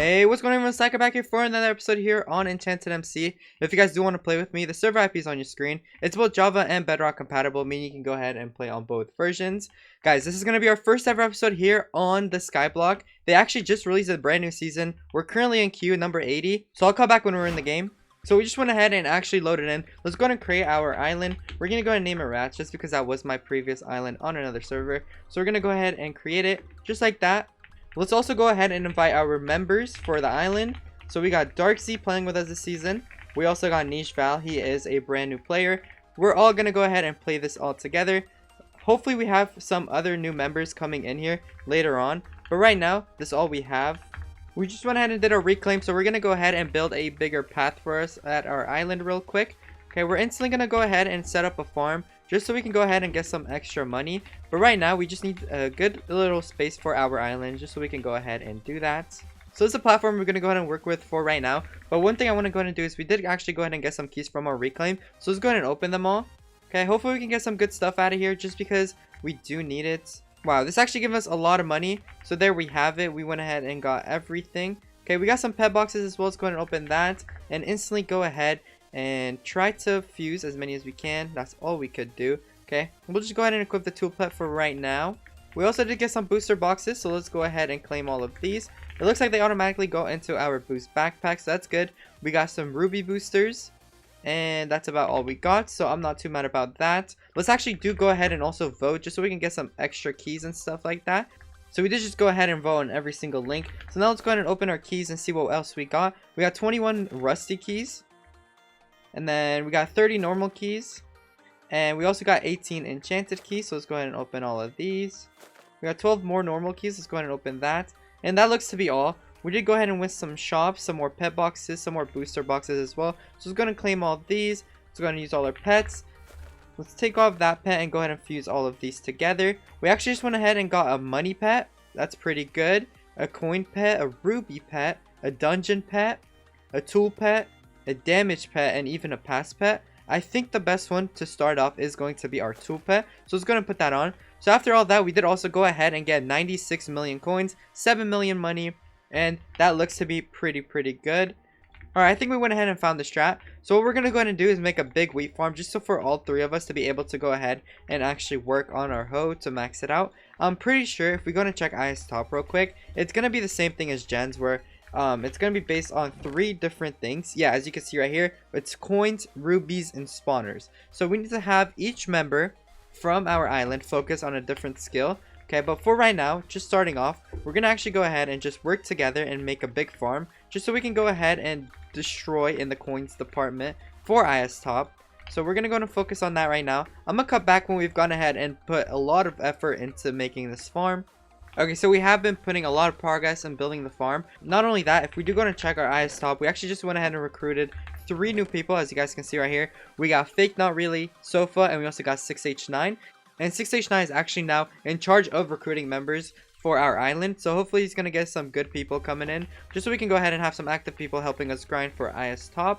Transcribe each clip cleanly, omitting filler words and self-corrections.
Hey, what's going on, everyone? Slacker back here for another episode here on EnchantedMC. If you guys do want to play with me, the server IP is on your screen. It's both Java and Bedrock compatible, meaning you can go ahead and play on both versions. Guys, this is going to be our first ever episode here on the Skyblock. They actually just released a brand new season. We're currently in queue number 80, so I'll come back when we're in the game. So we just went ahead and actually loaded in. Let's go ahead and create our island. We're going to go ahead and name it Rats just because that was my previous island on another server. So we're going to go ahead and create it just like that. Let's also go ahead and invite our members for the island. So we got Darksea playing with us this season. We also got Niche Val. He is a brand new player. We're all going to go ahead and play this all together. Hopefully we have some other new members coming in here later on. But right now, this is all we have. We just went ahead and did a reclaim. So we're going to go ahead and build a bigger path for us at our island real quick. Okay, we're instantly going to go ahead and set up a farm just so we can go ahead and get some extra money. But right now, we just need a good little space for our island just so we can go ahead and do that. So this is a platform we're going to go ahead and work with for right now. But one thing I want to go ahead and do is we did actually go ahead and get some keys from our reclaim. So let's go ahead and open them all. Okay, hopefully we can get some good stuff out of here just because we do need it. Wow, this actually gave us a lot of money. So there we have it. We went ahead and got everything. Okay, we got some pet boxes as well. Let's go ahead and open that and instantly go ahead and try to fuse as many as we can. That's all we could do. Okay, we'll just go ahead and equip the tool pet for right now. We also did get some booster boxes, so let's go ahead and claim all of these. It looks like they automatically go into our boost backpack, so that's good. We got some ruby boosters, and that's about all we got, so I'm not too mad about that. Let's actually go ahead and also vote just so we can get some extra keys and stuff like that. So we did just go ahead and vote on every single link. So now let's go ahead and open our keys and see what else we got. We got 21 rusty keys. And then we got 30 normal keys. And we also got 18 enchanted keys. So let's go ahead and open all of these. We got 12 more normal keys. Let's go ahead and open that. And that looks to be all. We did go ahead and win some shops, some more pet boxes, some more booster boxes as well. So let's go ahead and claim all of these. Let's go ahead and use all our pets. Let's take off that pet and go ahead and fuse all of these together. We actually just went ahead and got a money pet. That's pretty good. A coin pet, a ruby pet, a dungeon pet, a tool pet, a damage pet, and even a pass pet. I think the best one to start off is going to be our tool pet. So let's go ahead and put that on. So after all that, we did also go ahead and get 96 million coins, 7 million money, and that looks to be pretty good. Alright, I think we went ahead and found the strat. So what we're going to go ahead and do is make a big wheat farm just so for all three of us to be able to go ahead and actually work on our hoe to max it out. I'm pretty sure if we go and check ISTOP real quick, it's going to be the same thing as Jen's where it's going to be based on 3 different things. Yeah, as you can see right here, it's coins, rubies, and spawners. So we need to have each member from our island focus on a different skill. Okay, but for right now, just starting off, we're going to actually go ahead and just work together and make a big farm just so we can go ahead and destroy in the coins department for ISTOP. So we're going to go and focus on that right now. I'm going to cut back when we've gone ahead and put a lot of effort into making this farm. Okay, so we have been putting a lot of progress in building the farm. Not only that, if we do go and check our ISTOP, we actually just went ahead and recruited 3 new people, as you guys can see right here. We got Fake Not Really, Sofa, and we also got 6H9. And 6H9 is actually now in charge of recruiting members for our island. So hopefully he's going to get some good people coming in, just so we can go ahead and have some active people helping us grind for ISTOP.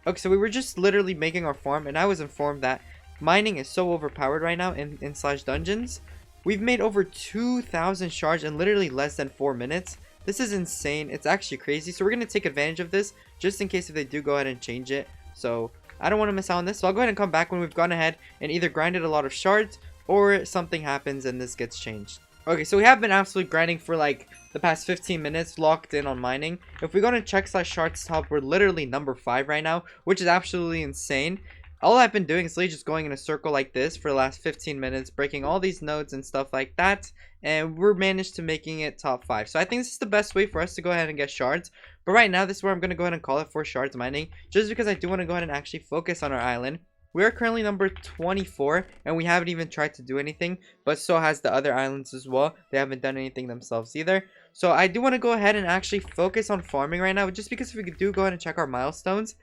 Okay, so we were just literally making our farm, and I was informed that mining is so overpowered right now in Slash Dungeons. We've made over 2,000 shards in literally less than 4 minutes. This is insane. It's actually crazy. So we're going to take advantage of this just in case if they do go ahead and change it. So I don't want to miss out on this. So I'll go ahead and come back when we've gone ahead and either grinded a lot of shards or something happens and this gets changed. Okay, so we have been absolutely grinding for like the past 15 minutes locked in on mining. If we go to check slash shards top, we're literally number 5 right now, which is absolutely insane. All I've been doing is literally just going in a circle like this for the last 15 minutes, breaking all these nodes and stuff like that, and we're managed to making it top 5. So I think this is the best way for us to go ahead and get shards. But right now, this is where I'm going to go ahead and call it for shards mining, just because I do want to go ahead and actually focus on our island. We are currently number 24, and we haven't even tried to do anything, but so has the other islands as well. They haven't done anything themselves either. So I do want to go ahead and actually focus on farming right now, just because if we do go ahead and check our milestones,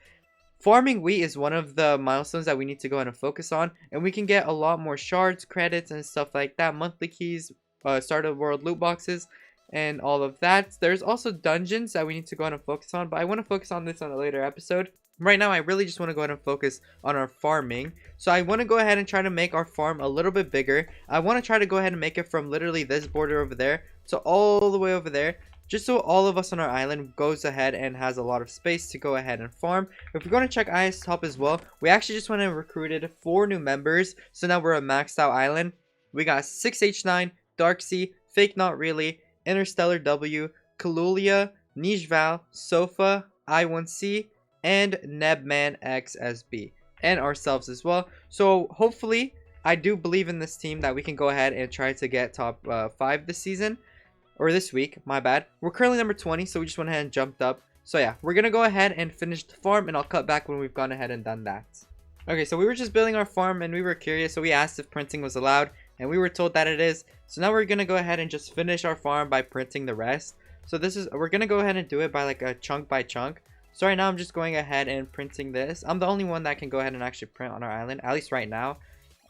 farming wheat is one of the milestones that we need to go ahead and focus on, and we can get a lot more shards, credits, and stuff like that, monthly keys, start of world loot boxes, and all of that. There's also dungeons that we need to go ahead and focus on, but I want to focus on this on a later episode. Right now, I really just want to go ahead and focus on our farming. So I want to go ahead and try to make our farm a little bit bigger. I want to try to go ahead and make it from literally this border over there to all the way over there. just so all of us on our island goes ahead and has a lot of space to go ahead and farm. If we're going to check IS top as well, we actually just went and recruited 4 new members, so now we're a maxed out island. We got 6H9, Darksea, Fake Not Really, Interstellar W, Kalulia, Niche Val, Sofa, I1C, and Nebman XSB, and ourselves as well. So hopefully, I do believe in this team that we can go ahead and try to get top 5 this season, or this week, my bad. We're currently number 20, so we just went ahead and jumped up. So yeah, we're gonna go ahead and finish the farm, and I'll cut back when we've gone ahead and done that. Okay, so we were just building our farm, and we were curious, so we asked if printing was allowed, and we were told that it is. So now we're gonna go ahead and just finish our farm by printing the rest. So we're gonna go ahead and do it by like a chunk by chunk. So right now I'm just going ahead and printing this. I'm the only one that can go ahead and actually print on our island, at least right now.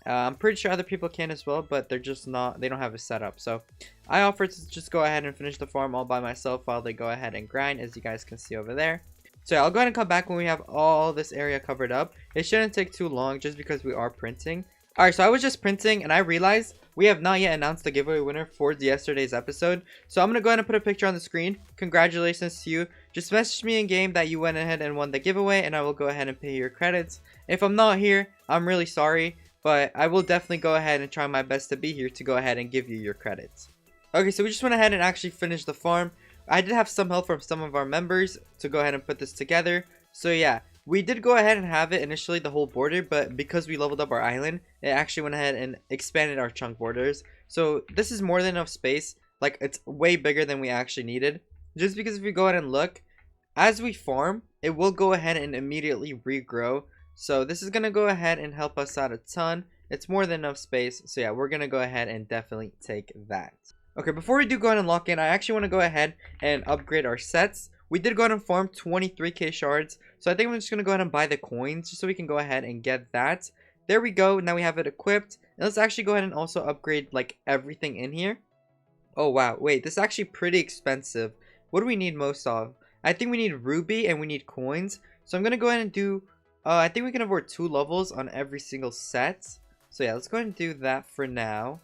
I'm pretty sure other people can as well, but they're just not, they don't have a setup. So I offer to just go ahead and finish the farm all by myself while they go ahead and grind, as you guys can see over there. So yeah, I'll go ahead and come back when we have all this area covered up. It shouldn't take too long just because we are printing. Alright, so I was just printing and I realized we have not yet announced the giveaway winner for yesterday's episode. So I'm going to go ahead and put a picture on the screen. Congratulations to you. Just message me in game that you went ahead and won the giveaway, and I will go ahead and pay your credits. If I'm not here, I'm really sorry, but I will definitely go ahead and try my best to be here to go ahead and give you your credits. Okay, so we just went ahead and actually finished the farm. I did have some help from some of our members to go ahead and put this together. So yeah, we did go ahead and have it initially the whole border, but because we leveled up our island, it actually went ahead and expanded our chunk borders. So this is more than enough space. Like, it's way bigger than we actually needed. Just because if we go ahead and look, as we farm, it will go ahead and immediately regrow. So this is going to go ahead and help us out a ton. It's more than enough space. So yeah, we're going to go ahead and definitely take that. Okay, before we do go ahead and lock in, I actually want to go ahead and upgrade our sets. We did go ahead and farm 23k shards. So I think I'm just going to go ahead and buy the coins just so we can go ahead and get that. There we go. Now we have it equipped. And let's actually go ahead and also upgrade like everything in here. Oh wow, wait, this is actually pretty expensive. What do we need most of? I think we need ruby and we need coins. So I'm going to go ahead and do, I think we can afford 2 levels on every single set. So yeah, let's go ahead and do that for now.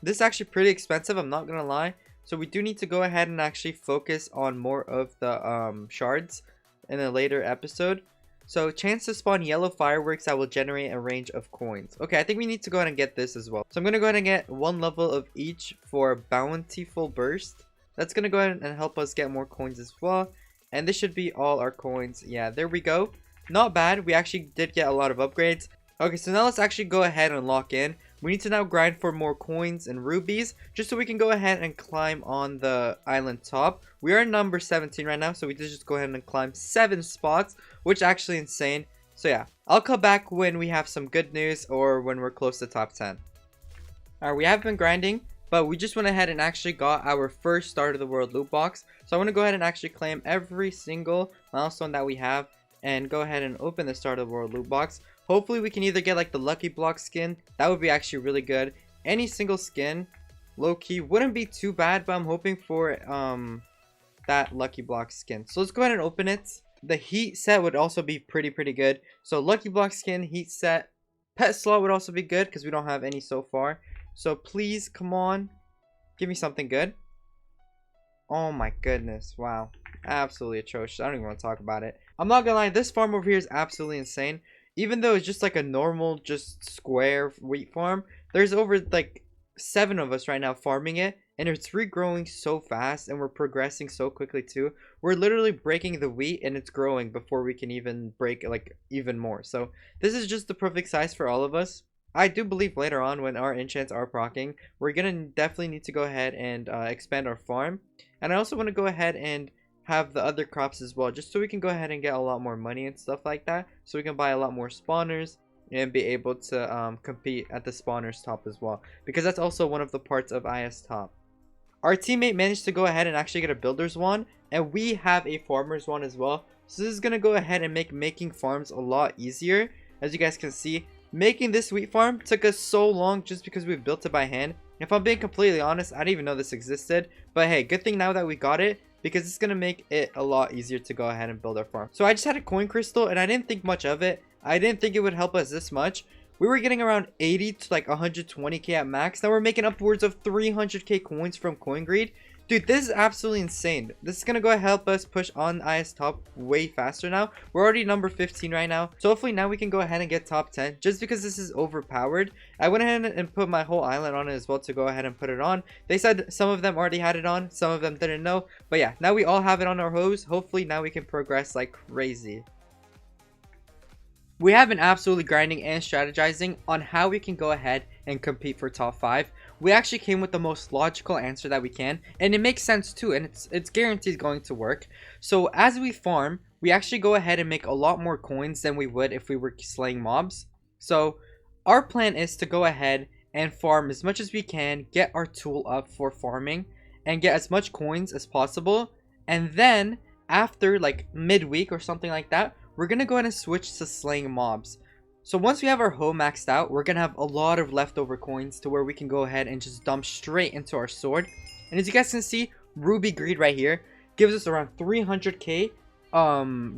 This is actually pretty expensive, I'm not going to lie. So we do need to go ahead and actually focus on more of the shards in a later episode. So chance to spawn yellow fireworks that will generate a range of coins. Okay, I think we need to go ahead and get this as well. So I'm going to go ahead and get 1 level of each for bountiful burst. That's going to go ahead and help us get more coins as well. And this should be all our coins. Yeah, there we go. Not bad. We actually did get a lot of upgrades. Okay, so now let's actually go ahead and lock in. We need to now grind for more coins and rubies just so we can go ahead and climb on the island top. We are number 17 right now, so we did just go ahead and climb 7 spots, which is actually insane. So yeah, I'll come back when we have some good news or when we're close to top 10. Alright, we have been grinding, but we just went ahead and actually got our first start of the world loot box. So I want to go ahead and actually claim every single milestone that we have and go ahead and open the start of the world loot box. Hopefully we can either get like the lucky block skin. That would be actually really good. Any single skin, low-key, wouldn't be too bad, but I'm hoping for that lucky block skin. So let's go ahead and open it. The heat set would also be pretty good. So lucky block skin, heat set, pet slot would also be good because we don't have any so far. So please, come on, give me something good. Oh my goodness, wow, absolutely atrocious. I don't even want to talk about it. I'm not gonna lie, this farm over here is absolutely insane. Even though it's just like a normal, just square wheat farm, there's over like 7 of us right now farming it, and it's regrowing so fast, and we're progressing so quickly too. We're literally breaking the wheat, and it's growing before we can even break like even more. So this is just the perfect size for all of us. I do believe later on when our enchants are proccing, we're gonna definitely need to go ahead and expand our farm. And I also want to go ahead and have the other crops as well, just so we can go ahead and get a lot more money and stuff like that, so we can buy a lot more spawners and be able to compete at the spawners top as well, because that's also one of the parts of IS top. Our teammate managed to go ahead and actually get a builder's wand, and we have a farmer's wand as well. So this is gonna go ahead and make making farms a lot easier. As you guys can see, making this wheat farm took us so long just because we built it by hand. If I'm being completely honest, I didn't even know this existed, but hey, good thing now that we got it, because it's gonna make it a lot easier to go ahead and build our farm. So I just had a coin crystal and I didn't think much of it. I didn't think it would help us this much. We were getting around 80 to like 120k at max. Now we're making upwards of 300k coins from coin greed. Dude, this is absolutely insane. This is gonna go help us push on IS top way faster now. We're already number 15 right now. So hopefully now we can go ahead and get top 10. Just because this is overpowered, I went ahead and put my whole island on it as well to go ahead and put it on. They said some of them already had it on, some of them didn't know. But yeah, now we all have it on our hose. Hopefully now we can progress like crazy. We have been absolutely grinding and strategizing on how we can go ahead and compete for top 5. We actually came with the most logical answer that we can, and it makes sense too, and it's guaranteed going to work. So as we farm, we actually go ahead and make a lot more coins than we would if we were slaying mobs. So our plan is to go ahead and farm as much as we can, get our tool up for farming, and get as much coins as possible. And then after like midweek or something like that, we're gonna go ahead and switch to slaying mobs. So once we have our hoe maxed out, we're gonna have a lot of leftover coins to where we can go ahead and just dump straight into our sword. And as you guys can see, Ruby Greed right here gives us around 300k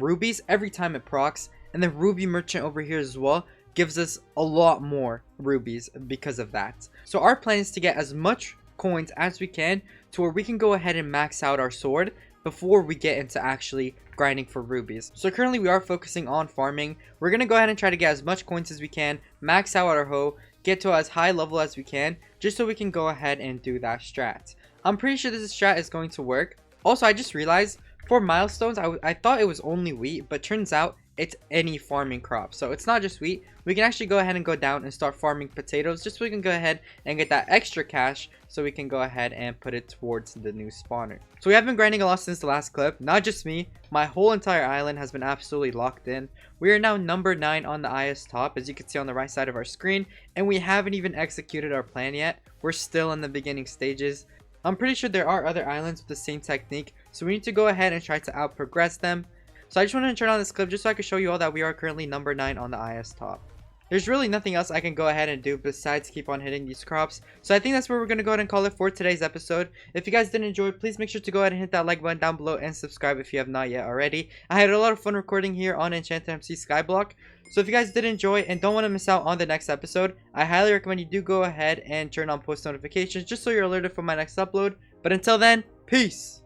rubies every time it procs. And then Ruby Merchant over here as well gives us a lot more rubies because of that. So our plan is to get as much coins as we can to where we can go ahead and max out our sword before we get into actually grinding for rubies. So currently we are focusing on farming. We're gonna go ahead and try to get as much coins as we can, max out our hoe, get to as high level as we can, just so we can go ahead and do that strat. I'm pretty sure this strat is going to work. Also, I just realized for milestones, I thought it was only wheat, but turns out it's any farming crop. So it's not just wheat. We can actually go ahead and go down and start farming potatoes, just so we can go ahead and get that extra cash, so we can go ahead and put it towards the new spawner. So we have been grinding a lot since the last clip. Not just me, my whole entire island has been absolutely locked in. We are now number 9 on the IS top, as you can see on the right side of our screen, and we haven't even executed our plan yet. We're still in the beginning stages. I'm pretty sure there are other islands with the same technique, so we need to go ahead and try to out progress them. So I just wanted to turn on this clip just so I can show you all that we are currently number 9 on the IS top. There's really nothing else I can go ahead and do besides keep on hitting these crops. So I think that's where we're going to go ahead and call it for today's episode. If you guys did enjoy, please make sure to go ahead and hit that like button down below and subscribe if you have not yet already. I had a lot of fun recording here on EnchantedMC Skyblock. So if you guys did enjoy and don't want to miss out on the next episode, I highly recommend you do go ahead and turn on post notifications just so you're alerted for my next upload. But until then, peace!